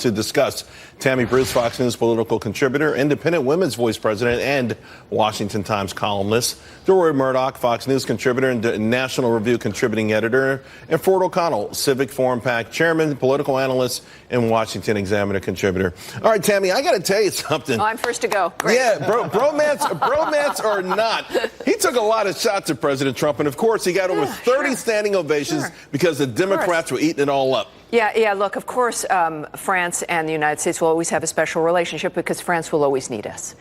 to discuss. Tammy Bruce, Fox News political contributor, Independent Women's Voice president, and Washington Times columnist. Rory Murdoch, Fox News contributor and National Review contributing editor. And Ford O'Connell, Civic Forum PAC chairman, political analyst, and Washington Examiner contributor. All right, Tammy, I got to tell you something. Oh, I'm first to go. Great. Yeah, bromance or not, he took a lot of shots at President Trump. And, of course, he got over 30 standing ovations because the Democrats were eating it all up. Yeah, look, of course, France and the United States will always have a special relationship because France will always need us.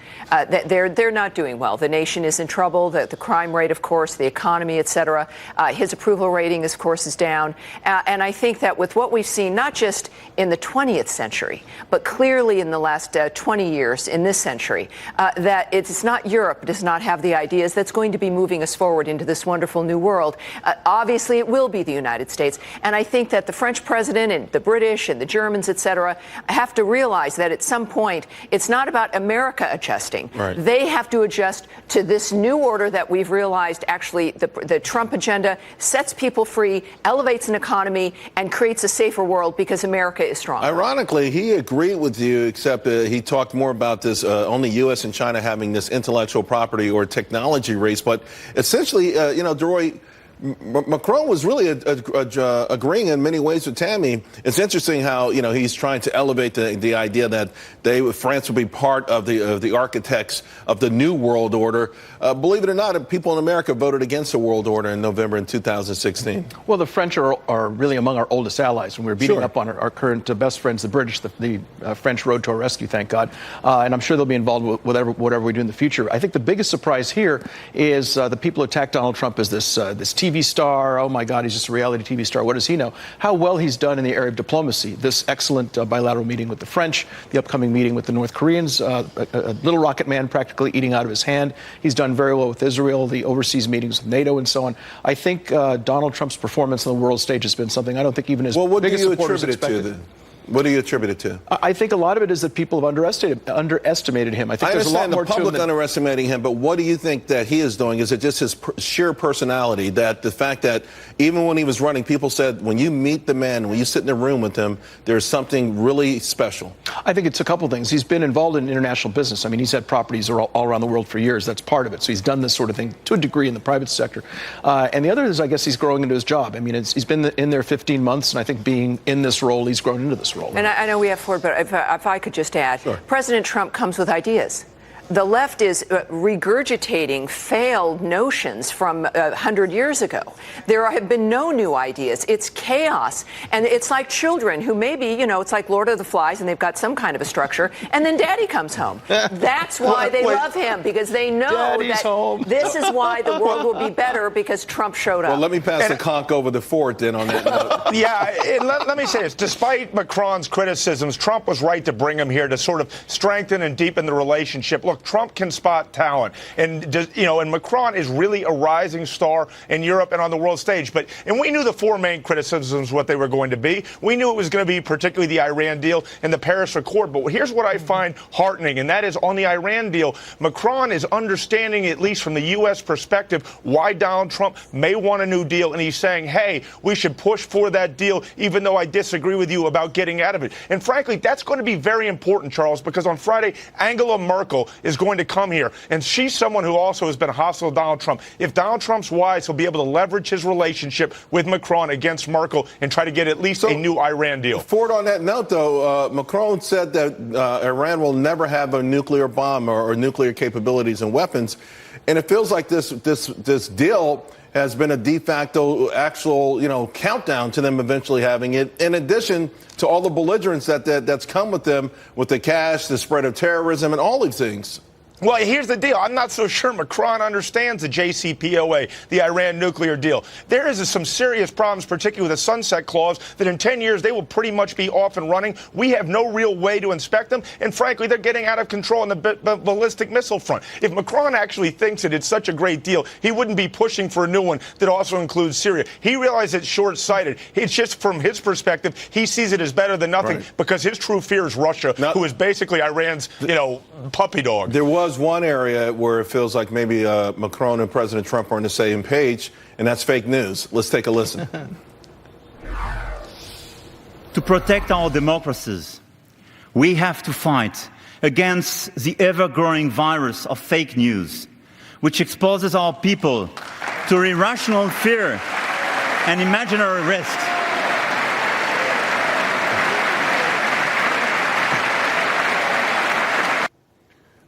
They're not doing well. The nation is in trouble. The crime rate, of course, the economy, et cetera. His approval rating, of course, is down. And I think that with what we've seen, not just in the 20th century, but clearly in the last 20 years in this century, that it's not Europe does not have the ideas that's going to be moving us forward into this wonderful new world. Obviously, it will be the United States. And I think that the French president and the British and the Germans, et cetera, have to realize that at some point it's not about America adjusting. Right. They have to adjust to this new order that we've realized actually the Trump agenda sets people free, elevates an economy, and creates a safer world because America is strong. Ironically, he agreed with you, except he talked more about this only U.S. and China having this intellectual property or technology race. But essentially, Deroy, Macron was really agreeing in many ways with Tammy. It's interesting how he's trying to elevate the idea that France will be part of the architects of the new world order. Believe it or not, people in America voted against the world order in November in 2016. Well, the French are really among our oldest allies, and we're beating up on our current best friends, the British. The French rode to our rescue, thank God. And I'm sure they'll be involved with whatever we do in the future. I think the biggest surprise here is the people who attack Donald Trump as this TV star. Oh, my God, he's just a reality TV star. What does he know? How well he's done in the area of diplomacy. This excellent bilateral meeting with the French, the upcoming meeting with the North Koreans, a little rocket man practically eating out of his hand. He's done very well with Israel, the overseas meetings with NATO and so on. I think Donald Trump's performance on the world stage has been something I don't think even his biggest supporters expected. What do you attribute it to? I think a lot of it is that people have underestimated him. I think there's a lot more to him. I understand the public underestimating him, but what do you think that he is doing? Is it just his sheer personality, that the fact that even when he was running, people said when you meet the man, when you sit in the room with him, there's something really special? I think it's a couple things. He's been involved in international business. I mean, he's had properties all around the world for years. That's part of it. So he's done this sort of thing to a degree in the private sector. And the other is, I guess, he's growing into his job. I mean, he's been in there 15 months, and I think being in this role, he's grown into this role. And I know we have Ford, but if I could just add, Sure. President Trump comes with ideas. The left is regurgitating failed notions from 100 years ago. There have been no new ideas. It's chaos. And it's like children who maybe, it's like Lord of the Flies and they've got some kind of a structure. And then daddy comes home. That's why they love him, because they know Daddy's that home. This is why the world will be better, because Trump showed up. Well, let me pass the conch over to Ford then on that note. Yeah, let me say this. Despite Macron's criticisms, Trump was right to bring him here to sort of strengthen and deepen the relationship. Look, Trump can spot talent, and and Macron is really a rising star in Europe and on the world stage. And we knew the four main criticisms what they were going to be. We knew it was going to be particularly the Iran deal and the Paris Accord. But here's what I find heartening, and that is on the Iran deal, Macron is understanding, at least from the U.S. perspective, why Donald Trump may want a new deal, and he's saying, hey, we should push for that deal, even though I disagree with you about getting out of it. And frankly, that's going to be very important, Charles, because on Friday, Angela Merkel is going to come here, and she's someone who also has been hostile to Donald Trump. If Donald Trump's wise, he'll be able to leverage his relationship with Macron against Merkel and try to get at least a new Iran deal. Ford, on that note, though, Macron said that Iran will never have a nuclear bomb or nuclear capabilities and weapons, and it feels like this deal has been a de facto actual, countdown to them eventually having it, in addition to all the belligerence that's come with them, with the cash, the spread of terrorism, and all these things. Well, here's the deal. I'm not so sure Macron understands the JCPOA, the Iran nuclear deal. There is some serious problems, particularly with a sunset clause, that in 10 years they will pretty much be off and running. We have no real way to inspect them. And frankly, they're getting out of control on the ballistic missile front. If Macron actually thinks that it's such a great deal, he wouldn't be pushing for a new one that also includes Syria. He realizes it's short-sighted. It's just from his perspective, he sees it as better than nothing, because his true fear is Russia, who is basically Iran's, puppy dog. There was one area where it feels like maybe Macron and President Trump are on the same page, and that's fake news. Let's take a listen. To protect our democracies, We have to fight against the ever-growing virus of fake news, which exposes our people to irrational fear and imaginary risks.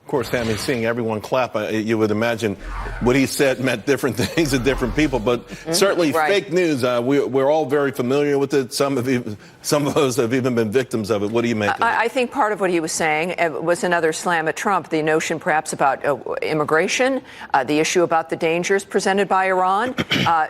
Of course, Tammy, seeing everyone clap, you would imagine what he said meant different things to different people. But certainly, fake news, we're all very familiar with it. Some of us have even been victims of it. What do you make of it? I think part of what he was saying was another slam at Trump, the notion perhaps about immigration, the issue about the dangers presented by Iran,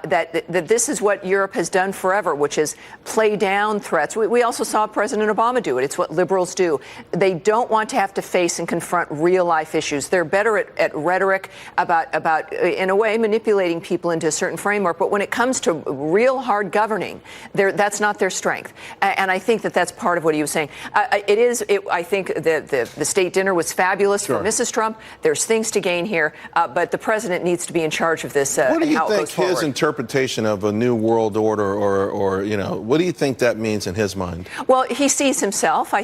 that this is what Europe has done forever, which is play down threats. We also saw President Obama do it. It's what liberals do. They don't want to have to face and confront real life issues. They're better at rhetoric about, in a way, manipulating people into a certain framework. But when it comes to real hard governing, that's not their strength. And I think that's part of what he was saying. I think the state dinner was fabulous for Mrs. Trump. There's things to gain here, but the president needs to be in charge of this. What do you how think it goes his interpretation of a new world order, or what do you think that means in his mind? Well, he sees himself. I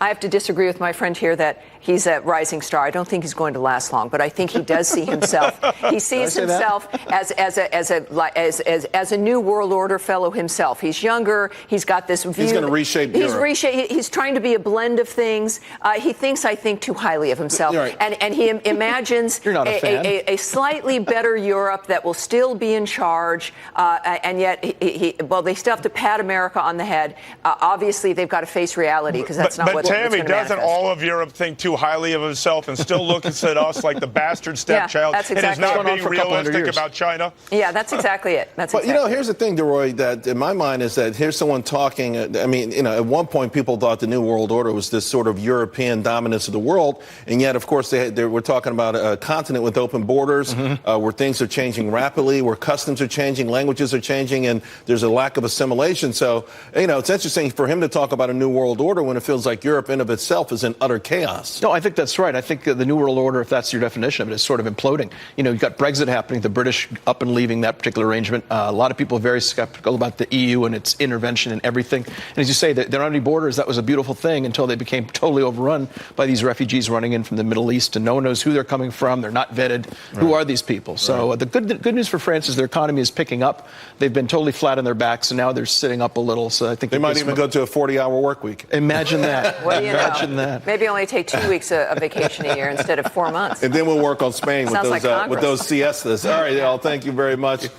have to disagree with my friend here that he's a rising star. I don't think he's going to last long, but I think he does see himself. He sees himself as a new world order fellow himself. He's younger. He's got this view. He's going to reshape Europe. He's trying to be a blend of things. He thinks, I think, too highly of himself, and he imagines a slightly better Europe that will still be in charge, and yet they still have to pat America on the head. Obviously, they've got to face reality because that's not what's going to manifest. But Tammy, doesn't all of Europe think too highly of himself and still looks at us like the bastard stepchild that's exactly and is not being realistic about China? Yeah, that's exactly it. But here's the thing, DeRoy, that in my mind is that here's someone talking. I mean, at one point people thought the New World Order was this sort of European dominance of the world, and yet, of course, they were talking about a continent with open borders, where things are changing rapidly, where customs are changing, languages are changing, and there's a lack of assimilation. So, it's interesting for him to talk about a New World Order when it feels like Europe in of itself is in utter chaos. No, I think that's right. I think the New World Order, if that's your definition of it, is sort of imploding. You've got Brexit happening, the British up and leaving that particular arrangement. A lot of people are very skeptical about the EU and its intervention in everything. And as you say, there aren't any borders. That was a beautiful thing until they became totally overrun by these refugees running in from the Middle East, and no one knows who they're coming from. They're not vetted. Who are these people? So the good news for France is their economy is picking up. They've been totally flat on their backs, and now they're sitting up a little. So I think they might even go to a 40-hour work week. Imagine that. Imagine that. Maybe only take 2 weeks of vacation a year instead of 4 months. And then we'll work on Spain with those siestas. All right, Al, thank you very much.